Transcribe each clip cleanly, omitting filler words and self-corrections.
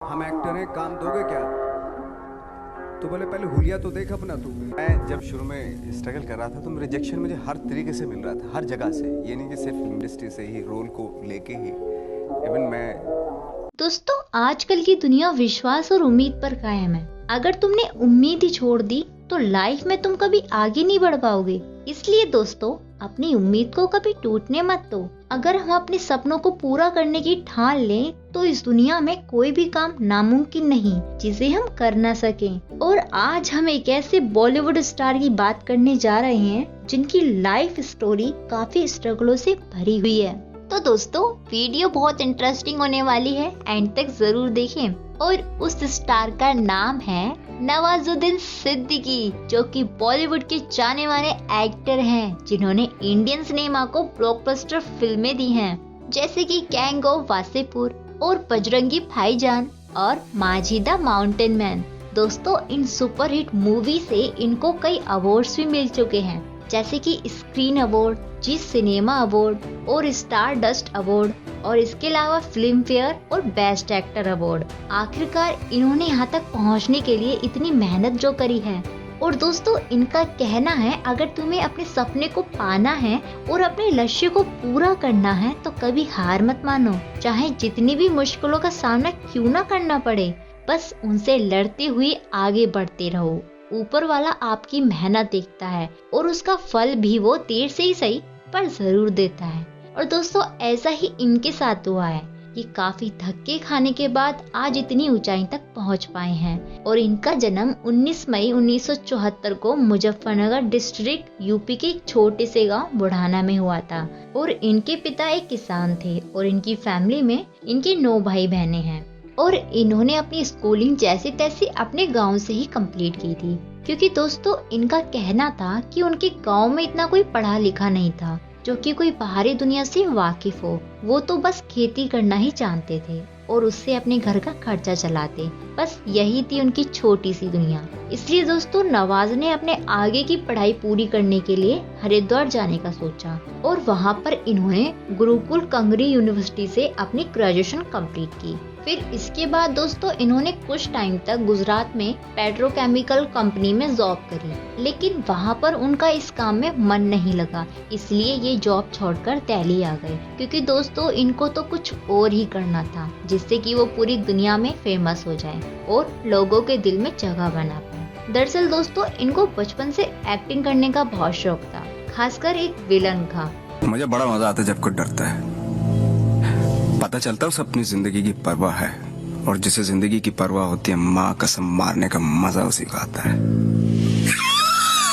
हम एक्टर हैं, काम दोगे क्या? तो बोले पहले हुलिया तो देख अपना तू। मैं जब शुरू में स्ट्रगल कर रहा था तो रिजेक्शन मुझे हर तरीके से मिल रहा था, हर जगह से। ये नहीं कि सिर्फ इंडस्ट्री से ही, रोल को लेके ही। इवन मैं दोस्तों, आजकल की दुनिया विश्वास और उम्मीद पर कायम है। अगर तुमने उम्मीद ही छोड़ दी तो लाइफ में तुम कभी आगे नहीं बढ़ पाओगे। इसलिए दोस्तों, अपनी उम्मीद को कभी टूटने मत दो। अगर हम अपने सपनों को पूरा करने की ठान लें तो इस दुनिया में कोई भी काम नामुमकिन नहीं जिसे हम कर ना सकें। और आज हम एक ऐसे बॉलीवुड स्टार की बात करने जा रहे हैं जिनकी लाइफ स्टोरी काफी स्ट्रगलों से भरी हुई है। तो दोस्तों, वीडियो बहुत इंटरेस्टिंग होने वाली है, एंड तक जरूर देखें। और उस स्टार का नाम है नवाजुद्दीन सिद्दीकी, जो कि बॉलीवुड के जाने माने एक्टर हैं, जिन्होंने इंडियन सिनेमा को ब्लॉकबस्टर फिल्में दी हैं, जैसे कि गैंग ऑफ वासेपुर और बजरंगी भाईजान और माझी द माउंटेन मैन। दोस्तों, इन सुपरहिट मूवी से इनको कई अवार्ड्स भी मिल चुके हैं, जैसे कि स्क्रीन अवार्ड, जी सिनेमा अवार्ड और स्टार डस्ट अवार्ड, और इसके अलावा फिल्म फेयर और बेस्ट एक्टर अवार्ड। आखिरकार इन्होंने यहाँ तक पहुँचने के लिए इतनी मेहनत जो करी है। और दोस्तों, इनका कहना है, अगर तुम्हें अपने सपने को पाना है और अपने लक्ष्य को पूरा करना है तो कभी हार मत मानो, चाहे जितनी भी मुश्किलों का सामना क्यों ना करना पड़े, बस उनसे लड़ते हुए आगे बढ़ते रहो। ऊपर वाला आपकी मेहनत देखता है और उसका फल भी वो देर से ही सही पर जरूर देता है। और दोस्तों, ऐसा ही इनके साथ हुआ है। ये काफी धक्के खाने के बाद आज इतनी ऊंचाई तक पहुंच पाए हैं। और इनका जन्म 19 मई 1974 को मुजफ्फरनगर डिस्ट्रिक्ट यूपी के एक छोटे से गांव बुढ़ाना में हुआ था। और इनके पिता एक किसान थे और इनकी फैमिली में इनके 9 भाई बहनें हैं। और इन्होंने अपनी स्कूलिंग जैसे तैसे अपने गांव से ही कंप्लीट की थी, क्योंकि दोस्तों, इनका कहना था कि उनके गांव में इतना कोई पढ़ा लिखा नहीं था जो कि कोई बाहरी दुनिया से वाकिफ हो। वो तो बस खेती करना ही जानते थे और उससे अपने घर का खर्चा चलाते। बस यही थी उनकी छोटी सी दुनिया। इसलिए दोस्तों, नवाज ने अपने आगे की पढ़ाई पूरी करने के लिए हरिद्वार जाने का सोचा और वहाँ पर इन्होंने गुरुकुल कंगरी यूनिवर्सिटी से अपनी ग्रेजुएशन कंप्लीट की। फिर इसके बाद दोस्तों, इन्होंने कुछ टाइम तक गुजरात में पेट्रोकेमिकल कंपनी में जॉब करी, लेकिन वहाँ पर उनका इस काम में मन नहीं लगा, इसलिए ये जॉब छोड़कर दिल्ली आ गए। क्योंकि दोस्तों, इनको तो कुछ और ही करना था जिससे कि वो पूरी दुनिया में फेमस हो जाए और लोगों के दिल में जगह बना पाए। दरअसल दोस्तों, इनको बचपन से एक्टिंग करने का बहुत शौक था, खासकर एक विलन का। मुझे बड़ा मजा आता है जब कोई डरता है, पता चलता है उसे अपनी जिंदगी की परवाह है, और जिसे जिंदगी की परवाह होती है, माँ कसम मारने का मजा उसी का आता है।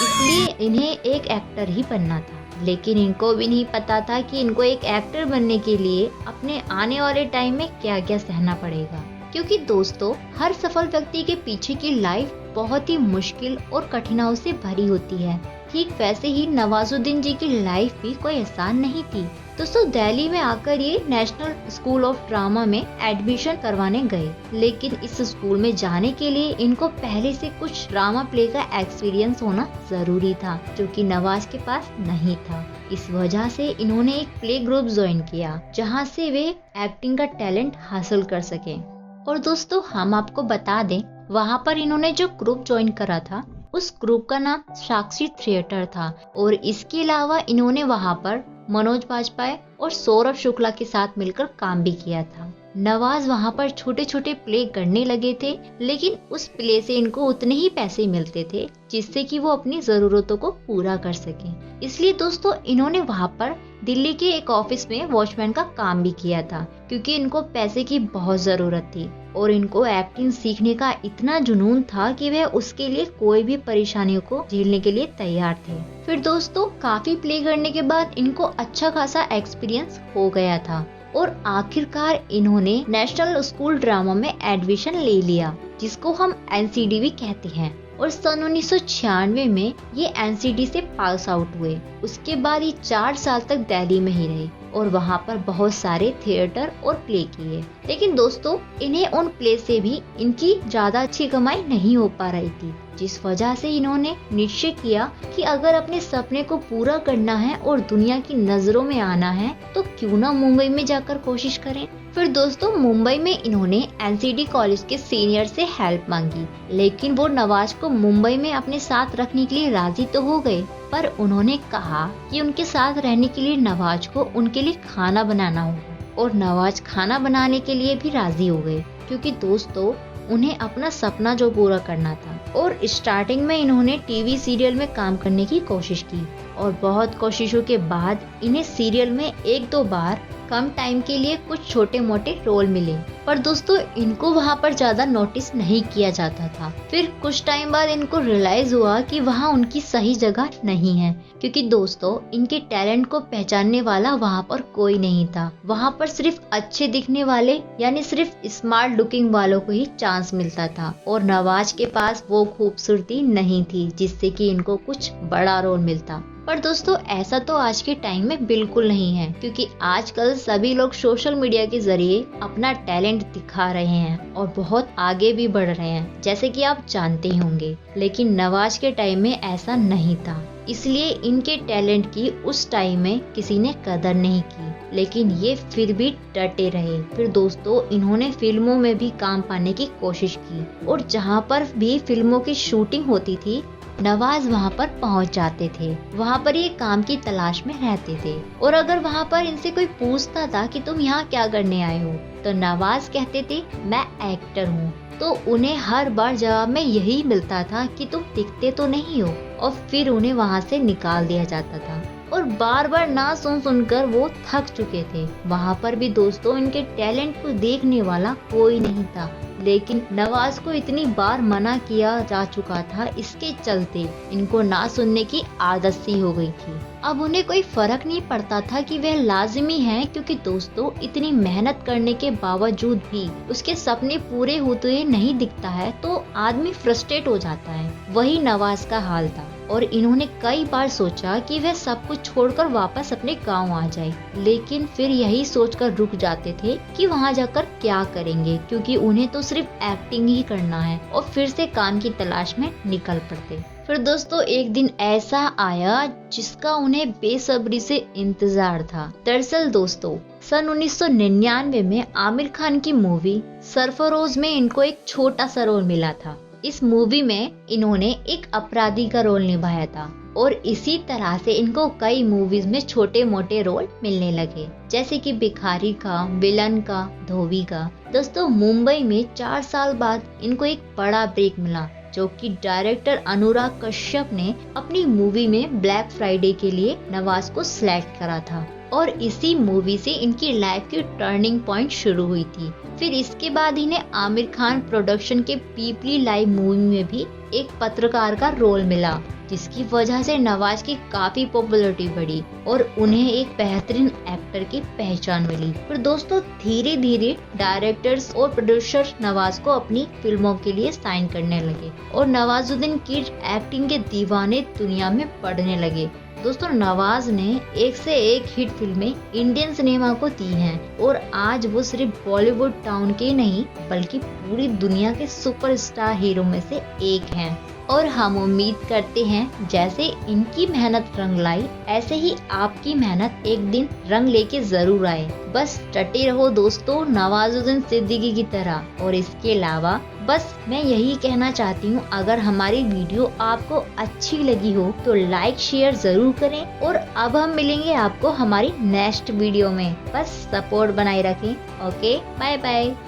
इसलिए इन्हें एक एक्टर ही बनना था, लेकिन इनको भी नहीं पता था कि इनको एक एक्टर बनने के लिए अपने आने वाले टाइम में क्या क्या सहना पड़ेगा। क्योंकि दोस्तों, हर सफल व्यक्ति के पीछे की लाइफ बहुत ही मुश्किल और कठिनाइयों से भरी होती है। ठीक वैसे ही नवाजुद्दीन जी की लाइफ भी कोई आसान नहीं थी। दोस्तों, दिल्ली में आकर ये नेशनल स्कूल ऑफ ड्रामा में एडमिशन करवाने गए, लेकिन इस स्कूल में जाने के लिए इनको पहले से कुछ ड्रामा प्ले का एक्सपीरियंस होना जरूरी था, जो कि नवाज के पास नहीं था। इस वजह से इन्होंने एक प्ले ग्रुप ज्वाइन किया, जहां से वे एक्टिंग का टैलेंट हासिल कर सके। और दोस्तों, हम आपको बता दें, वहाँ पर इन्होंने जो ग्रुप ज्वाइन करा था, उस ग्रुप का नाम साक्षी थिएटर था। और इसके अलावा इन्होंने वहाँ पर मनोज बाजपेयी और सौरभ शुक्ला के साथ मिलकर काम भी किया था। नवाज वहाँ पर छोटे छोटे प्ले करने लगे थे, लेकिन उस प्ले से इनको उतने ही पैसे मिलते थे जिससे कि वो अपनी जरूरतों को पूरा कर सके। इसलिए दोस्तों, इन्होंने वहाँ पर दिल्ली के एक ऑफिस में वॉचमैन का काम भी किया था, क्योंकि इनको पैसे की बहुत जरूरत थी और इनको एक्टिंग सीखने का इतना जुनून था कि वह उसके लिए कोई भी परेशानियों को झेलने के लिए तैयार थे। फिर दोस्तों, काफी प्ले करने के बाद इनको अच्छा खासा एक्सपीरियंस हो गया था और आखिरकार इन्होंने नेशनल स्कूल ड्रामा में एडमिशन ले लिया, जिसको हम एनसीडी भी कहते हैं। और सन 1996 में ये एनसीडी से पास आउट हुए। उसके बाद ये 4 साल तक दिल्ली में ही रहे और वहाँ पर बहुत सारे थिएटर और प्ले किए। लेकिन दोस्तों, इन्हें उन प्ले से भी इनकी ज्यादा अच्छी कमाई नहीं हो पा रही थी, जिस वजह से इन्होंने निश्चय किया कि अगर अपने सपने को पूरा करना है और दुनिया की नजरों में आना है तो क्यों ना मुंबई में जाकर कोशिश करें। फिर दोस्तों मुंबई में इन्होंने एनसीडी कॉलेज के सीनियर से हेल्प मांगी, लेकिन वो नवाज को मुंबई में अपने साथ रखने के लिए राजी तो हो गए, पर उन्होंने कहा कि उनके साथ रहने के लिए नवाज को उनके लिए खाना बनाना होगा, और नवाज खाना बनाने के लिए भी राजी हो गए, क्योंकि दोस्तों उन्हें अपना सपना जो पूरा करना था। और स्टार्टिंग में इन्होंने टीवी सीरियल में काम करने की कोशिश की, और बहुत कोशिशों के बाद इन्हें सीरियल में 1-2 बार कम टाइम के लिए कुछ छोटे मोटे रोल मिले, पर दोस्तों इनको वहाँ पर ज्यादा नोटिस नहीं किया जाता था। फिर कुछ टाइम बाद इनको रियलाइज हुआ कि वहाँ उनकी सही जगह नहीं है, क्योंकि दोस्तों इनके टैलेंट को पहचानने वाला वहाँ पर कोई नहीं था। वहाँ पर सिर्फ अच्छे दिखने वाले यानी सिर्फ स्मार्ट लुकिंग वालों को ही चांस मिलता था, और नवाज के पास वो खूबसूरती नहीं थी जिससे कि इनको कुछ बड़ा रोल मिलता। पर दोस्तों ऐसा तो आज के टाइम में बिल्कुल नहीं है, क्योंकि आजकल सभी लोग सोशल मीडिया के जरिए अपना टैलेंट दिखा रहे हैं और बहुत आगे भी बढ़ रहे हैं, जैसे कि आप जानते ही होंगे। लेकिन नवाज के टाइम में ऐसा नहीं था, इसलिए इनके टैलेंट की उस टाइम में किसी ने कदर नहीं की, लेकिन ये फिर भी डटे रहे। फिर दोस्तों इन्होंने फिल्मों में भी काम पाने की कोशिश की, और जहाँ पर भी फिल्मों की शूटिंग होती थी नवाज वहाँ पर पहुँच जाते थे। वहाँ पर ये काम की तलाश में रहते थे, और अगर वहाँ पर इनसे कोई पूछता था कि तुम यहाँ क्या करने आए हो, तो नवाज कहते थे मैं एक्टर हूँ। तो उन्हें हर बार जवाब में यही मिलता था कि तुम दिखते तो नहीं हो, और फिर उन्हें वहाँ से निकाल दिया जाता था। और बार बार ना सुनकर वो थक चुके थे। वहाँ पर भी दोस्तों इनके टैलेंट को देखने वाला कोई नहीं था, लेकिन नवाज को इतनी बार मना किया जा चुका था, इसके चलते इनको ना सुनने की आदत सी हो गई थी। अब उन्हें कोई फर्क नहीं पड़ता था कि वह लाजिमी है, क्योंकि दोस्तों इतनी मेहनत करने के बावजूद भी उसके सपने पूरे होते हुए नहीं दिखता है तो आदमी फ्रस्ट्रेट हो जाता है। वही नवाज का हाल था, और इन्होंने कई बार सोचा कि वह सब कुछ छोड़कर वापस अपने गांव आ जाए, लेकिन फिर यही सोचकर रुक जाते थे कि वहां जाकर क्या करेंगे, क्योंकि उन्हें तो सिर्फ एक्टिंग ही करना है, और फिर से काम की तलाश में निकल पड़ते। फिर दोस्तों एक दिन ऐसा आया जिसका उन्हें बेसब्री से इंतजार था। दरअसल दोस्तों सन 1999 में आमिर खान की मूवी सरफरोश में इनको एक छोटा सा रोल मिला था। इस मूवी में इन्होंने एक अपराधी का रोल निभाया था, और इसी तरह से इनको कई मूवीज में छोटे मोटे रोल मिलने लगे, जैसे कि भिखारी का, विलन का, धोबी का। दोस्तों मुंबई में 4 साल बाद इनको एक बड़ा ब्रेक मिला, जो कि डायरेक्टर अनुराग कश्यप ने अपनी मूवी में ब्लैक फ्राइडे के लिए नवाज को सिलेक्ट करा था, और इसी मूवी से इनकी लाइफ की टर्निंग पॉइंट शुरू हुई थी। फिर इसके बाद इन्हें आमिर खान प्रोडक्शन के पीपली लाइव मूवी में भी एक पत्रकार का रोल मिला, जिसकी वजह से नवाज की काफी पॉपुलैरिटी बढ़ी और उन्हें एक बेहतरीन एक्टर की पहचान मिली। फिर दोस्तों धीरे धीरे डायरेक्टर्स और प्रोड्यूसर नवाज को अपनी फिल्मों के लिए साइन करने लगे, और नवाजुद्दीन की एक्टिंग के दीवाने दुनिया में पड़ने लगे। दोस्तों नवाज ने एक से एक हिट फिल्में इंडियन सिनेमा को दी हैं, और आज वो सिर्फ बॉलीवुड टाउन के नहीं बल्कि पूरी दुनिया के सुपरस्टार हीरो में से एक हैं। और हम उम्मीद करते हैं जैसे इनकी मेहनत रंग लाई, ऐसे ही आपकी मेहनत एक दिन रंग लेके जरूर आए। बस डटे रहो दोस्तों नवाजुद्दीन सिद्दीकी की तरह। और इसके अलावा बस मैं यही कहना चाहती हूँ, अगर हमारी वीडियो आपको अच्छी लगी हो तो लाइक शेयर जरूर करें। और अब हम मिलेंगे आपको हमारी नेक्स्ट वीडियो में। बस सपोर्ट बनाए रखें। Okay bye bye.